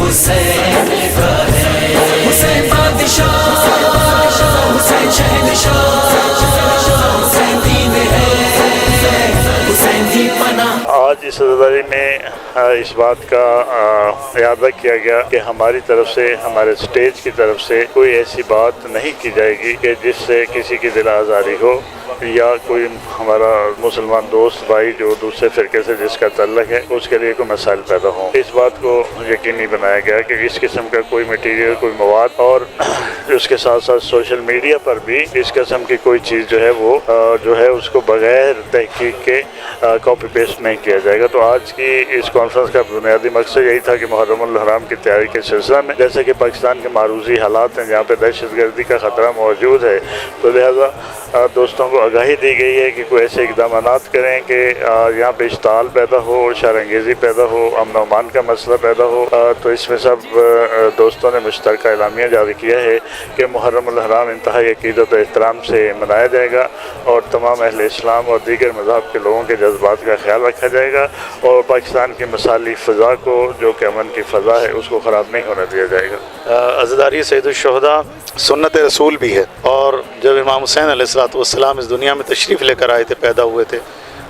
حسین کا ہے، حسین بادشاہ، حسین شہنشاہ، حسین دین ہے، حسین ہی پناہ۔ آج اس عزاداری میں اس بات کا اعادہ کیا گیا کہ ہماری طرف سے، ہمارے اسٹیج کی طرف سے کوئی ایسی بات نہیں کی جائے گی کہ جس سے کسی کی دل آزاری ہو، یا کوئی ہمارا مسلمان دوست بھائی جو دوسرے فرقے سے جس کا تعلق ہے اس کے لیے کوئی مسائل پیدا ہوں۔ اس بات کو یقینی بنایا گیا کہ اس قسم کا کوئی میٹیریل، کوئی مواد، اور اس کے ساتھ ساتھ سوشل میڈیا پر بھی اس قسم کی کوئی چیز جو ہے وہ اس کو بغیر تحقیق کے کاپی پیسٹ نہیں کیا جائے گا۔ تو آج کی اس کانفرنس کا بنیادی مقصد یہی تھا کہ محرم الحرام کی تیاری کے سلسلہ میں، جیسے کہ پاکستان کے معروضی حالات ہیں جہاں پہ دہشت گردی کا خطرہ موجود ہے، تو لہذا دوستوں کو آگاہی دی گئی ہے کہ کوئی ایسے اقدامات کریں کہ یہاں پہ اشتعال پیدا ہو، شر انگیزی پیدا ہو، امن و امان کا مسئلہ پیدا ہو۔ تو اس میں سب دوستوں نے مشترکہ اعلامیہ جاری کیا ہے کہ محرم الحرام انتہائی عقیدت و احترام سے منایا جائے گا، اور تمام اہل اسلام اور دیگر مذہب کے لوگوں کے جذبات کا خیال رکھا جائے گا، اور پاکستان کی مثالی فضا کو، جو کہ امن کی فضا ہے، اس کو خراب نہیں ہونے دیا جائے گا۔ عزاداری سید الشہداء سنت رسول بھی ہے، اور جب امام حسین علیہ السلام اس دنیا میں تشریف لے کر آئے تھے، پیدا ہوئے تھے،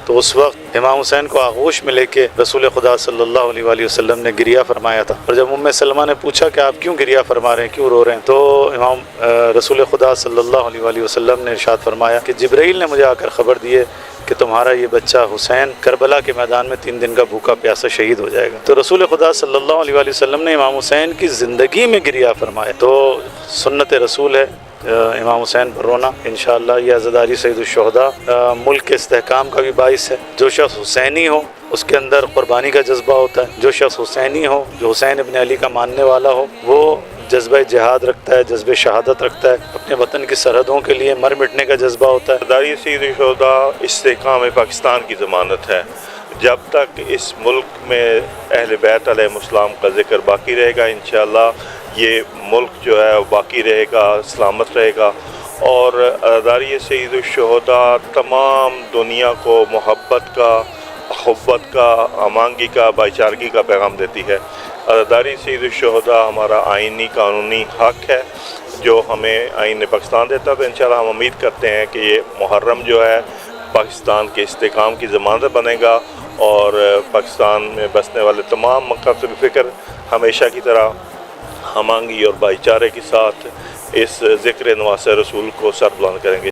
تو اس وقت امام حسین کو آغوش میں لے کے رسول خدا صلی اللہ علیہ وآلہ وسلم نے گریہ فرمایا تھا۔ اور جب ام سلمہ نے پوچھا کہ آپ کیوں گریہ فرما رہے ہیں، کیوں رو رہے ہیں، تو امام رسول خدا صلی اللہ علیہ وآلہ وسلم نے ارشاد فرمایا کہ جبرائیل نے مجھے آ کر خبر دی ہے کہ تمہارا یہ بچہ حسین کربلا کے میدان میں 3 دن کا بھوکا پیاسا شہید ہو جائے گا۔ تو رسول خدا صلی اللہ علیہ وآلہ وسلم نے امام حسین کی زندگی میں گریہ فرمایا۔ تو سنت رسول ہے امام حسین پر رونا۔ انشاءاللہ یہ عزاداری سید الشہداء ملک کے استحکام کا بھی باعث ہے۔ جو شخص حسینی ہو اس کے اندر قربانی کا جذبہ ہوتا ہے، جو شخص حسینی ہو، جو حسین ابن علی کا ماننے والا ہو، وہ جذبہ جہاد رکھتا ہے، جذبہ شہادت رکھتا ہے، اپنے وطن کی سرحدوں کے لیے مر مٹنے کا جذبہ ہوتا ہے۔ عزاداری سید الشہداء استحکام پاکستان کی ضمانت ہے۔ جب تک اس ملک میں اہل بیت علیہ السلام کا ذکر باقی رہے گا، انشاءاللہ یہ ملک جو ہے باقی رہے گا، سلامت رہے گا۔ اور عزاداری سید الشہداء تمام دنیا کو محبت کا، اخوت کا، ہمانگی کا، بھائی چارگی کا پیغام دیتی ہے۔ عزاداری سید الشہداء ہمارا آئینی قانونی حق ہے جو ہمیں آئین پاکستان دیتا ہے۔ تو انشاءاللہ ہم امید کرتے ہیں کہ یہ محرم جو ہے پاکستان کے استحکام کی ضمانت بنے گا، اور پاکستان میں بسنے والے تمام مکاتب فکر ہمیشہ کی طرح ہمانگی اور بھائی چارے کے ساتھ اس ذکر نواز رسول کو سر بلند کریں گے۔